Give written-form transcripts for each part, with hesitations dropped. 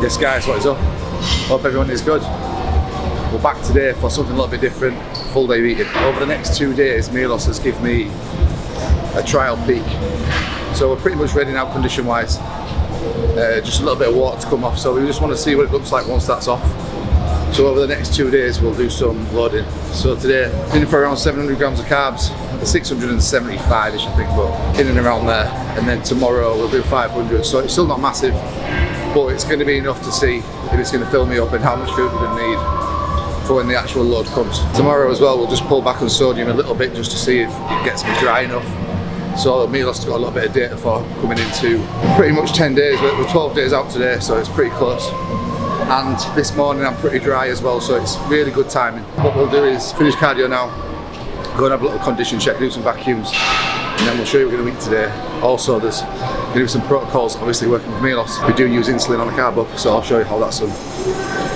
Yes guys, what is up? Hope everyone is good. We're back today for something a little bit different, full day of eating. Over the next 2 days, Milos has given me a trial peak. So we're pretty much ready now condition wise. Just a little bit of water to come off, so we just want to see what it looks like once that's off. So over the next 2 days we'll do some loading. So today, in for around 700 grams of carbs, 675ish I think, but in and around there. And then tomorrow we'll do 500, so it's still not massive, but it's going to be enough to see if it's going to fill me up and how much food we're going to need for when the actual load comes. Tomorrow as well we'll just pull back on sodium a little bit just to see if it gets me dry enough. So Milos has got a little bit of data for coming into pretty much 10 days, we're 12 days out today, so it's pretty close. And this morning I'm pretty dry as well, so it's really good timing. What we'll do is finish cardio now, go and have a little condition check, do some vacuums, and then we'll show you what we're going to eat today. Also there's going to be some protocols, obviously working with Milos. We do use insulin on the carb up, so I'll show you how that's done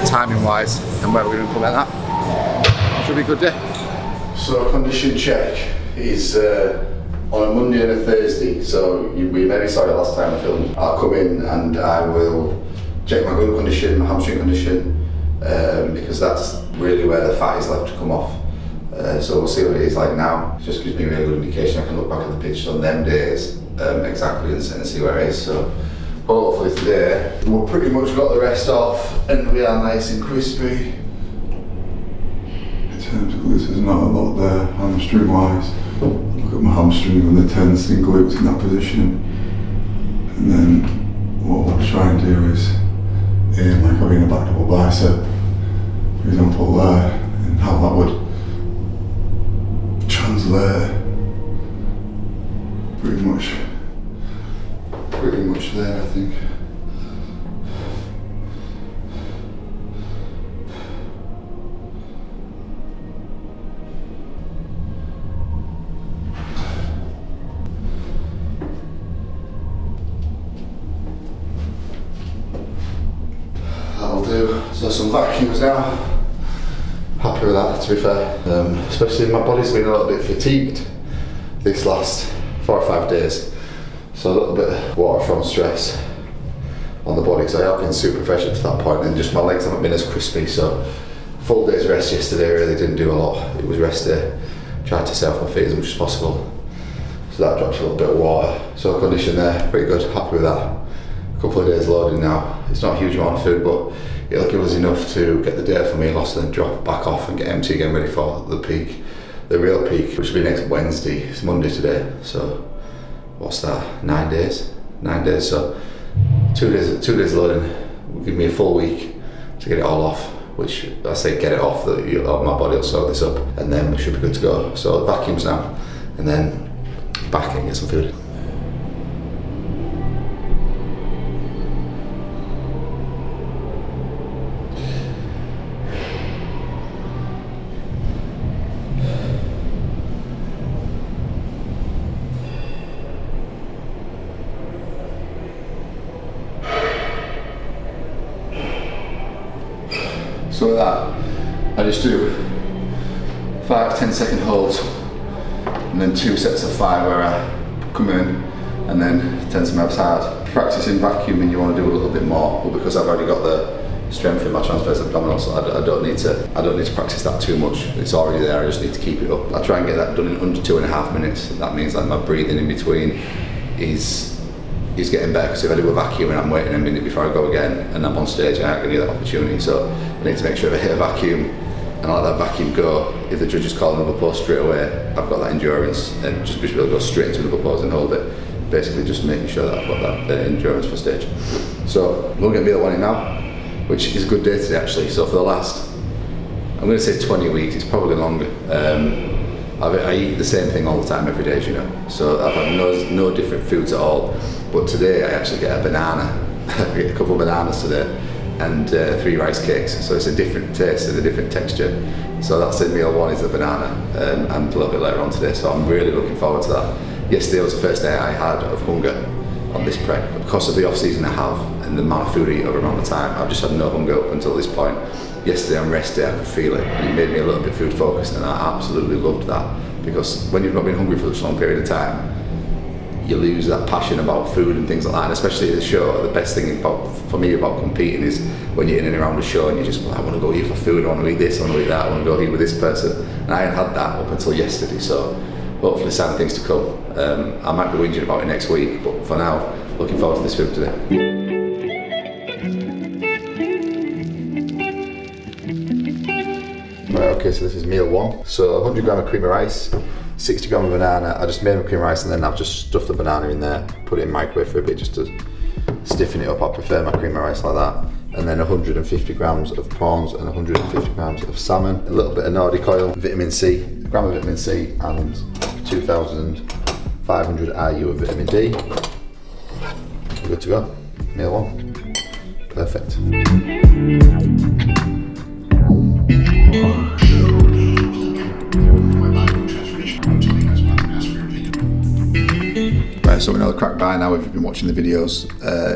timing wise and where we're going to implement that. Should be a good day. So condition check is on a Monday and a Thursday, so we maybe saw it last time I filmed. I'll come in and I will check my glute condition, my hamstring condition, because that's really where the fat is left to come off. So we'll see what it is like now. It just gives me a really good indication. I can look back at the pictures on them days exactly and see where it is. So hopefully today we've pretty much got the rest off and we are nice and crispy. In terms of glutes, there's not a lot there hamstring wise. Look at my hamstring with the tens and glutes in that position. And then what we'll try and do is aim like having a back double bicep, for example there, and how that would translate pretty much there, I think. That'll do. So some vacuums now. Happy with that, to be fair. Especially my body's been a little bit fatigued this last 4 or 5 days. So a little bit of water from stress on the body, because I have been super fresh up to that point, and just my legs haven't been as crispy. So full day's rest yesterday, really didn't do a lot. It was rest day. Tried to stay off my feet as much as possible. So that drops a little bit of water. So condition there, pretty good, happy with that. A couple of days loading now. It's not a huge amount of food, but it'll give us enough to get the data for Milos and then drop back off and get empty again, ready for the peak, the real peak, which will be next Wednesday. It's Monday today, so what's that? 9 days. 9 days. So 2 days loading will give me a full week to get it all off. Which I say get it off, that my body will soak this up, and then we should be good to go. So vacuums now, and then back and get some food. So with that, I just do 5-10 second holds, and then 2 sets of 5 where I come in and then 10 some reps hard. Practicing vacuuming, you want to do a little bit more, but because I've already got the strength in my transverse abdominals, I don't need to practice that too much. It's already there. I just need to keep it up. I try and get that done in under 2.5 minutes. That means that my breathing in between is getting better, because if I do a vacuum and I'm waiting a minute before I go again and I'm on stage, I ain't gonna get that opportunity. So I need to make sure if I hit a vacuum and I let that vacuum go, if the judges call another pose straight away, I've got that endurance and just be able to go straight into another pose and hold it. Basically just making sure that I've got that endurance for stage. So we'll get Meal 1 in now, which is a good day today actually. So for the last, I'm gonna say 20 weeks, it's probably longer. I eat the same thing all the time every day, as you know. So I've had no different foods at all. But today I actually get a banana, I get a couple of bananas today, and 3 rice cakes. So it's a different taste and a different texture. So that's in Meal 1 is the banana, and a little bit later on today. So I'm really looking forward to that. Yesterday was the first day I had of hunger on this prep. Because of the off season I have and the amount of food I eat over around the time, I've just had no hunger up until this point. Yesterday on rest day I could feel it, and it made me a little bit food focused, and I absolutely loved that. Because when you've not been hungry for such a long period of time, you lose that passion about food and things like that. And especially at the show, the best thing for me about competing is when you're in and around the show and you just, I want to go here for food, I want to eat this, I want to eat that, I want to go here with this person. And I hadn't had that up until yesterday, so hopefully sign of things to come. I might be whinging about it next week, but for now, looking forward to this food today. Right, okay, so this is meal one. So 100 gram of cream of rice, 60 gram of banana. I just made my cream of rice and then I've just stuffed the banana in there, put it in the microwave for a bit just to stiffen it up. I prefer my cream of rice like that. And then 150 grams of prawns and 150 grams of salmon. A little bit of Nordic oil, vitamin C, a gram of vitamin C and 2,500 IU of vitamin D. We're good to go. Meal one. Perfect. Right, so we know the crack by now if you've been watching the videos.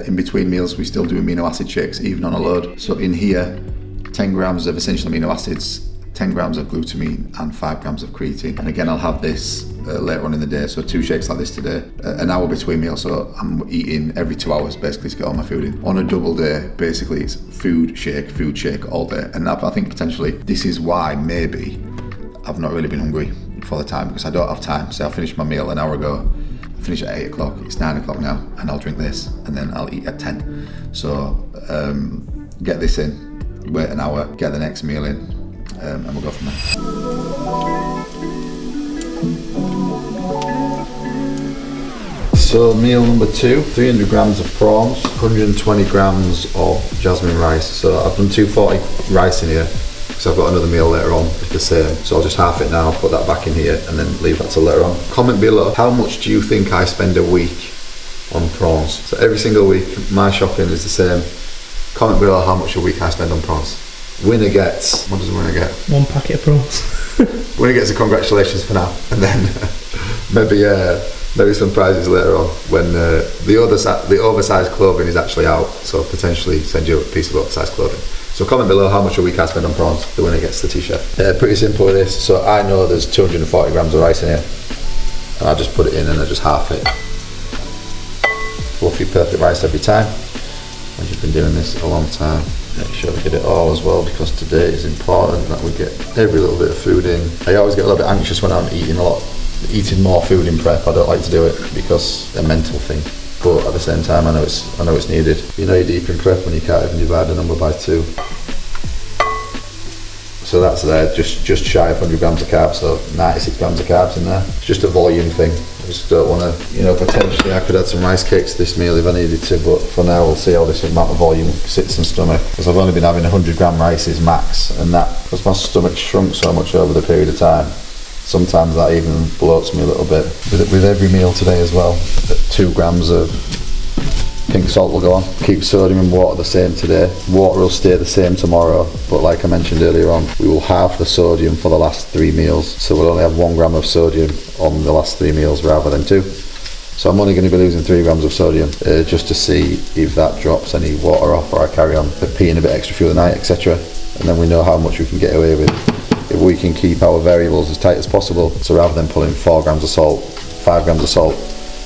In between meals we still do amino acid shakes even on a load. So in here 10 grams of essential amino acids, 10 grams of glutamine and 5 grams of creatine. And again I'll have this later on in the day, so 2 shakes like this today, an hour between meals, so I'm eating every 2 hours basically to get all my food in. On a double day, basically it's food shake all day, and I think potentially this is why maybe I've not really been hungry for the time, because I don't have time. Say I finished my meal an hour ago, I finish at 8 o'clock, it's 9 o'clock now, and I'll drink this, and then I'll eat at 10. So get this in, wait an hour, get the next meal in, and we'll go from there. So meal number 2, 300 grams of prawns, 120 grams of jasmine rice. So I've done 240 rice in here because I've got another meal later on with the same. So I'll just half it now, put that back in here and then leave that till later on. Comment below, how much do you think I spend a week on prawns? So every single week, my shopping is the same. Comment below how much a week I spend on prawns. Winner gets, what does the winner get? 1 packet of prawns. Winner gets a congratulations for now, and then maybe some prizes later on when the oversized clothing is actually out, so potentially send you a piece of oversized clothing. So comment below how much a week I spend on prawns, the winner gets the t-shirt. Pretty simple with this, so I know there's 240 grams of rice in here, and I just put it in and I just half it. Fluffy, perfect rice every time. And you've been doing this a long time. Make sure we get it all as well, because today is important that we get every little bit of food in. I always get a little bit anxious when I'm eating more food in prep. I don't like to do it because it's a mental thing, but at the same time I know it's needed. You know you're deep in prep when you can't even divide the number by 2. So that's there, just shy of 100 grams of carbs, so 96 grams of carbs in there. It's just a volume thing. I just don't want to, potentially I could add some rice cakes to this meal if I needed to, but for now we'll see how this amount of volume sits in stomach, because I've only been having 100 gram rices max, and that, because my stomach shrunk so much over the period of time, sometimes that even bloats me a little bit. With every meal today as well, 2 grams of pink salt will go on. Keep sodium and water the same today. Water will stay the same tomorrow, but like I mentioned earlier on, we will halve the sodium for the last 3 meals, so we'll only have 1 gram of sodium on the last 3 meals rather than 2. So I'm only going to be losing 3 grams of sodium just to see if that drops any water off, or I carry on peeing a bit extra through the night, etc. And then we know how much we can get away with if we can keep our variables as tight as possible. So rather than pulling 4 grams of salt, 5 grams of salt,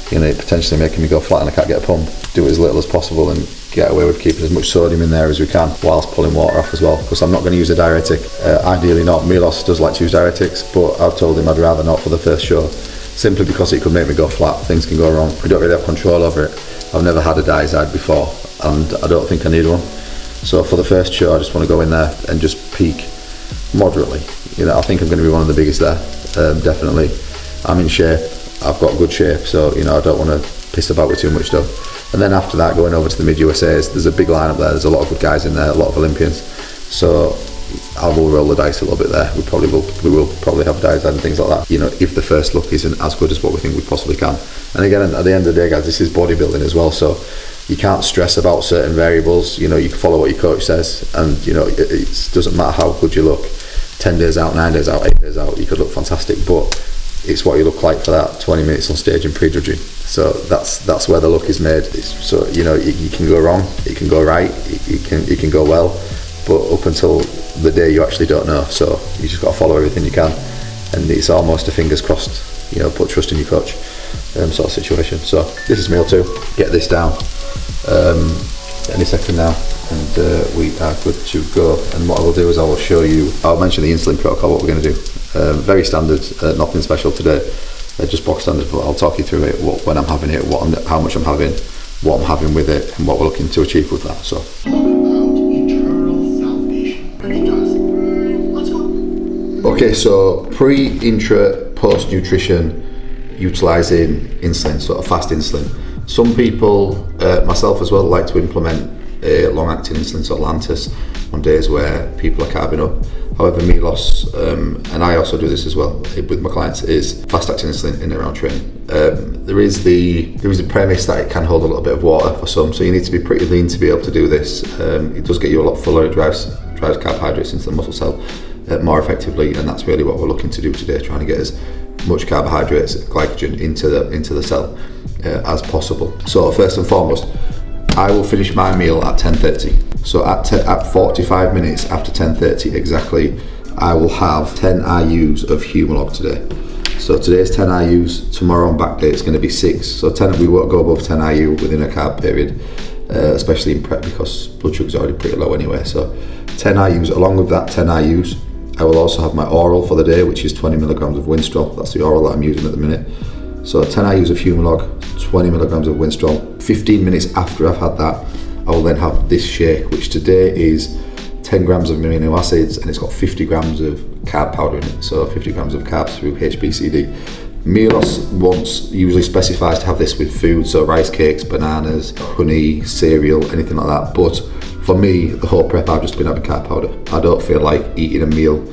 potentially making me go flat and I can't get a pump, do it as little as possible and get away with keeping as much sodium in there as we can whilst pulling water off as well, because I'm not going to use a diuretic. Ideally not. Milos does like to use diuretics, but I've told him I'd rather not for the first show, simply because it could make me go flat. Things can go wrong. We don't really have control over it. I've never had a diazide before and I don't think I need one. So for the first show I just want to go in there and just peak moderately. I think I'm going to be one of the biggest there, definitely. I'm in shape, I've got good shape, so I don't want to piss about with too much stuff. And then after that, going over to the mid-USAs, there's a big lineup there, there's a lot of good guys in there, a lot of Olympians, so I will roll the dice a little bit there. We will probably have dice and things like that, if the first look isn't as good as what we think we possibly can. And again, at the end of the day, guys, this is bodybuilding as well, so you can't stress about certain variables. You can follow what your coach says, and it doesn't matter how good you look. 10 days out, 9 days out, 8 days out, you could look fantastic, but it's what you look like for that 20 minutes on stage in pre-judging. So that's where the look is made. So you can go wrong, it can go right, it can go well, but up until the day you actually don't know. So you just got to follow everything you can, and it's almost a fingers crossed. Put trust in your coach. sort of situation. So this is meal 2. Get this down any second now, and we are good to go. And what I will do is I will show you, I'll mention the insulin protocol, what we're going to do. Very standard, nothing special today, just box standard, but I'll talk you through it, when I'm having it, how much I'm having, what I'm having with it, and what we're looking to achieve with that. So okay, so pre, intra, post nutrition, utilising insulin, sort of fast insulin. Some people, myself as well, like to implement a long-acting insulin, so Lantus, on days where people are carbing up. However, Milos, and I also do this as well with my clients, is fast-acting insulin in and around training. There is the premise that it can hold a little bit of water for some, so you need to be pretty lean to be able to do this. It does get you a lot fuller. It drives carbohydrates into the muscle cell more effectively, and that's really what we're looking to do today, trying to get as much carbohydrates, glycogen into the cell as possible. So first and foremost, I will finish my meal at 10:30. So at 45 minutes after 10:30 exactly, I will have 10 IUs of Humalog today. So today's 10 IUs, tomorrow on back day it's going to be 6. So 10, we won't go above 10 IU within a carb period, especially in prep because blood sugar's already pretty low anyway. So 10 IUs, along with that 10 IUs, I will also have my oral for the day, which is 20 milligrams of Winstrol. That's the oral that I'm using at the minute. So 10 IUs of Humalog, 20 milligrams of Winstrol. 15 minutes after I've had that, I will then have this shake, which today is 10 grams of amino acids, and it's got 50 grams of carb powder in it. So 50 grams of carbs through HBCD. Milos usually specifies to have this with food, so rice cakes, bananas, honey, cereal, anything like that. But for me, the whole prep, I've just been having carb powder. I don't feel like eating a meal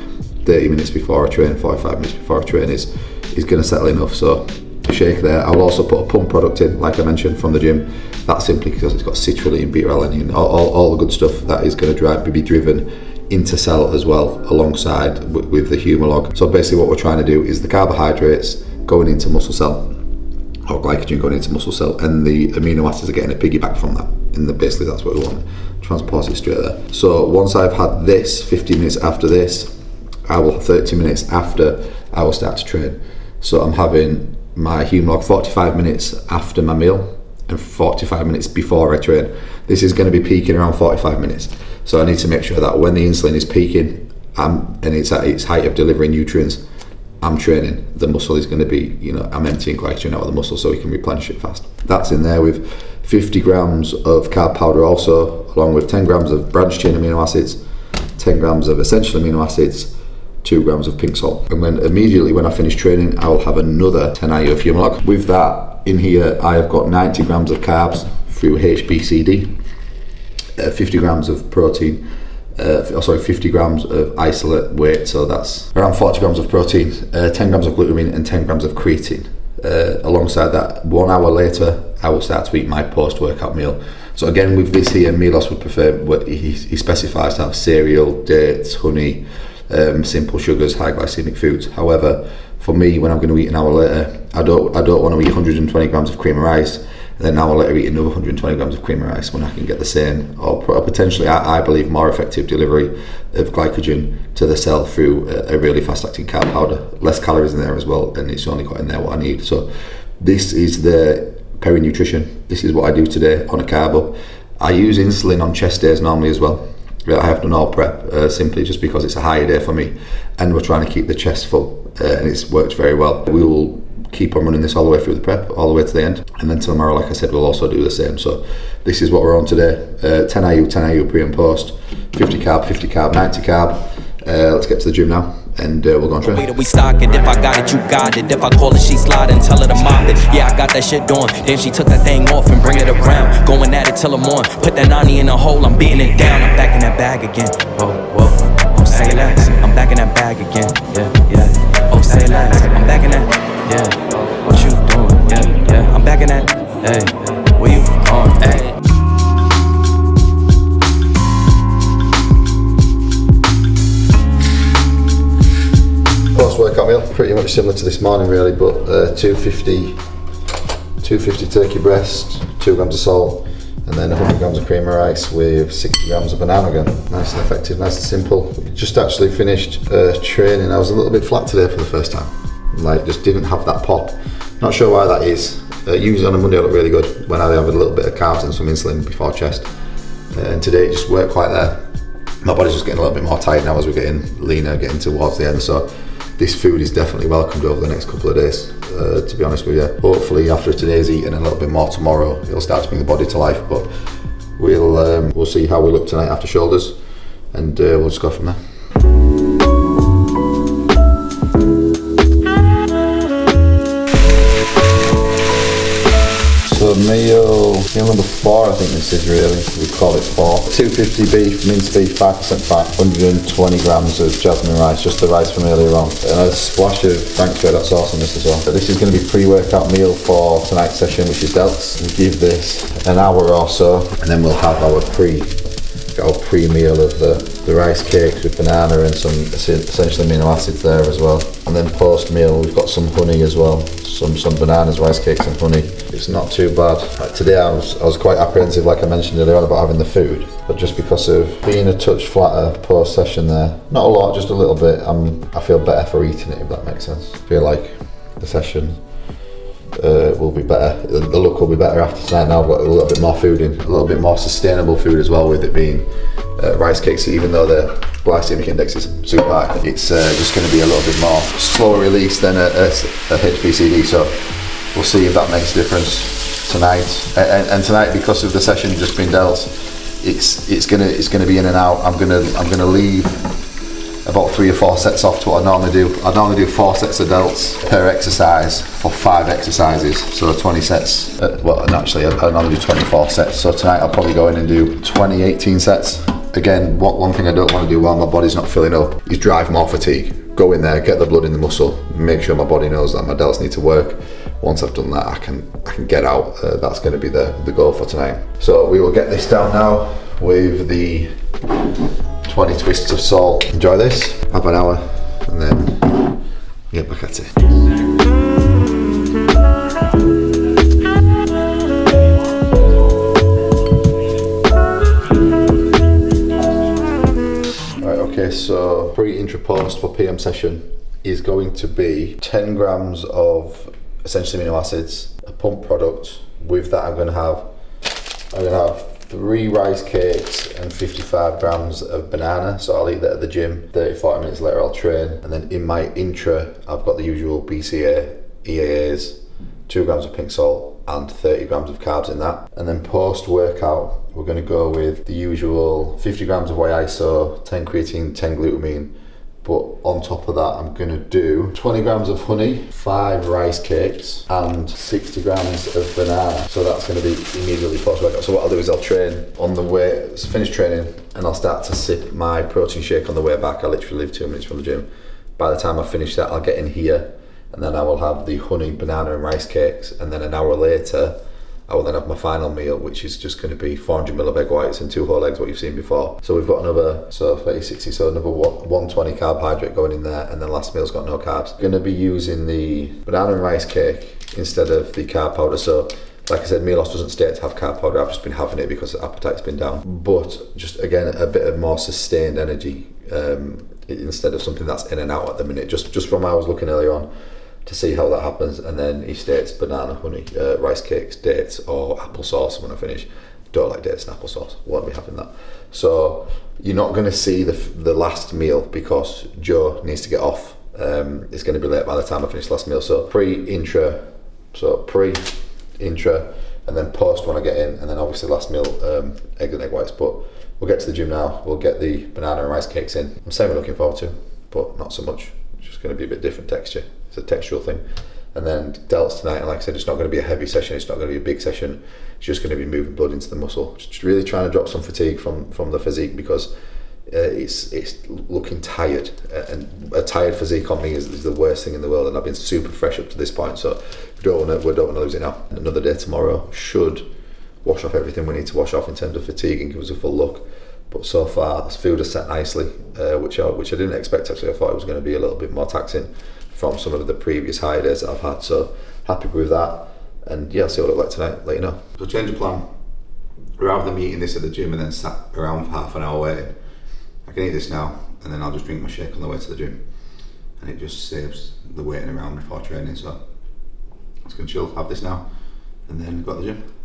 30 minutes before I train, 45 minutes before I train is going to settle enough. So a shake there. I will also put a pump product in, like I mentioned, from the gym. That's simply because it's got citrulline, beta-alanine, all the good stuff that is going to be driven into cell as well, alongside with the Humalog. So basically what we're trying to do is the carbohydrates going into muscle cell, or glycogen going into muscle cell, and the amino acids are getting a piggyback from that. And basically that's what we want. Transpose it straight there. So once I've had this, 15 minutes after this, 30 minutes after, I will start to train. So I'm having my Humalog 45 minutes after my meal and 45 minutes before I train. This is going to be peaking around 45 minutes. So I need to make sure that when the insulin is peaking and it's at its height of delivering nutrients, I'm training. The muscle is going to be, I'm emptying glycogen out of the muscle so we can replenish it fast. That's in there with 50 grams of carb powder also, along with 10 grams of branched chain amino acids, 10 grams of essential amino acids, 2 grams of pink salt. And then immediately when I finish training, I will have another 10 IU of Humalog. With that in here, I have got 90 grams of carbs through HBCD, 50 grams of protein, 50 grams of isolate weight, so that's around 40 grams of protein, 10 grams of glutamine and 10 grams of creatine. Alongside that, 1 hour later, I will start to eat my post-workout meal. So again, with this here, Milos would prefer, he specifies to have cereal, dates, honey, simple sugars, high glycemic foods. However, for me, when I'm going to eat an hour later, I don't want to eat 120 grams of cream of rice, and then an hour later eat another 120 grams of cream of rice when I can get the same, or potentially, I believe, more effective delivery of glycogen to the cell through a really fast-acting carb powder. Less calories in there as well, and it's only got in there what I need. So this is the peri-nutrition. This is what I do today on a carb up. I use insulin on chest days normally as well. I have done all prep simply just because it's a higher day for me, and we're trying to keep the chest full, and it's worked very well. We will keep on running this all the way through the prep, all the way to the end, and then tomorrow, like I said, we'll also do the same. So this is what we're on today. 10 IU pre and post, 50 carb, 90 carb. Let's get to the gym now, and we'll go on train. We sock it. If I got it, you got it. If I call it, she slide and tell her to mop it. Yeah, I got that shit doing. Then she took that thing off and bring it around. Going at it till I'm on. Put that 90 in a hole, I'm beating it down. I'm back in that bag again. Oh, say less. I'm back in that bag again. Yeah. Oh, say less. I'm back in that. Yeah. What you doing? Yeah. I'm back in that. Hey, where you going? Hey. Post-workout meal, pretty much similar to this morning really, but 250 turkey breast, 2 grams of salt, and then 100 grams of cream of rice with 60 grams of banana again. Nice and effective, nice and simple. Just actually finished training. I was a little bit flat today for the first time. Like, just didn't have that pop. Not sure why that is. Usually on a Monday I look really good when I have a little bit of carbs and some insulin before chest. And today it just worked quite there. My body's just getting a little bit more tired now as we're getting leaner, getting towards the end. So this food is definitely welcomed over the next couple of days, to be honest with you. Hopefully after today's eating and a little bit more tomorrow, it'll start to bring the body to life. But we'll see how we look tonight after shoulders, and we'll just go from there. So meal number 4, I think this is really, we call it 4. 250 beef, minced beef, 5% fat, 120 grams of jasmine rice, just the rice from earlier on. And a splash of Frankfurter sauce on this as well. So this is going to be pre-workout meal for tonight's session, which is delts. We'll give this an hour or so, and then we'll have our pre-meal of the rice cakes with banana and some essential amino acids there as well. And then post-meal we've got some honey as well, some bananas, rice cakes and honey. It's not too bad. Today I was quite apprehensive, like I mentioned earlier on, about having the food, but just because of being a touch flatter post-session there, not a lot, just a little bit, I feel better for eating it, if that makes sense. I feel like the session will be better, the look will be better after tonight. Now I've got a little bit more food in, a little bit more sustainable food as well, with it being rice cakes. Even though the glycemic index is super high, it's just going to be a little bit more slower release than a HPCD, so we'll see if that makes a difference tonight. And tonight, because of the session just being dealt, it's gonna be in and out. I'm gonna leave about 3 or 4 sets off to what I normally do. I normally do 4 sets of delts per exercise for 5 exercises, so 20 sets. Well, actually, I normally do 24 sets. So tonight I'll probably go in and do 18 sets. Again, one thing I don't want to do while my body's not filling up is drive more fatigue. Go in there, get the blood in the muscle, make sure my body knows that my delts need to work. Once I've done that, I can get out. That's going to be the goal for tonight. So we will get this down now with the 20 twists of salt. Enjoy this, have an hour, and then get back at it. Right, okay, so pre-intra post for PM session is going to be 10 grams of essential amino acids, a pump product. With that I'm going to have 3 rice cakes and 55 grams of banana, so I'll eat that at the gym. 30-40 minutes later I'll train, and then in my intra I've got the usual BCA, EAAs, 2 grams of pink salt and 30 grams of carbs in that. And then post workout we're going to go with the usual 50 grams of whey iso, 10 creatine, 10 glutamine. But on top of that, I'm going to do 20 grams of honey, 5 rice cakes, and 60 grams of banana. So that's going to be immediately post-workout. So what I'll do is I'll train on the way, finish training, and I'll start to sip my protein shake on the way back. I literally live 2 minutes from the gym. By the time I finish that, I'll get in here, and then I will have the honey, banana, and rice cakes. And then an hour later, I will then have my final meal, which is just going to be 400 ml of egg whites and 2 whole eggs, what you've seen before. So we've got another, so 30, 60, so another 120 carbohydrate going in there, and then last meal's got no carbs. Going to be using the banana and rice cake instead of the carb powder. So like I said, meal loss doesn't state to have carb powder. I've just been having it because the appetite's been down. But just again, a bit of more sustained energy instead of something that's in and out at the minute. Just from how I was looking earlier on, to see how that happens. And then he states banana, honey, rice cakes, dates, or applesauce when I finish. Don't like dates and applesauce, won't be having that. So you're not going to see the last meal because Joe needs to get off. It's going to be late by the time I finish the last meal. So pre-intra, and then post when I get in, and then obviously last meal, eggs and egg whites. But we'll get to the gym now, we'll get the banana and rice cakes in. I'm saying we're looking forward to, but not so much. It's just going to be a bit different texture. It's a textural thing. And then delts tonight, and like I said, it's not going to be a heavy session, it's not going to be a big session, it's just going to be moving blood into the muscle. Just really trying to drop some fatigue from the physique, because it's looking tired, and a tired physique on me is the worst thing in the world, and I've been super fresh up to this point, so we don't want to lose it now. Another day tomorrow should wash off everything we need to wash off in terms of fatigue and give us a full look. But so far, this food has set nicely, which I didn't expect actually. I thought it was going to be a little bit more taxing from some of the previous high days that I've had, so happy with that. And yeah, I'll see what it looks like tonight, let you know. So change of plan, rather than me eating this at the gym and then sat around for half an hour waiting, I can eat this now and then I'll just drink my shake on the way to the gym, and it just saves the waiting around before training. So just gonna chill, have this now, and then go to the gym.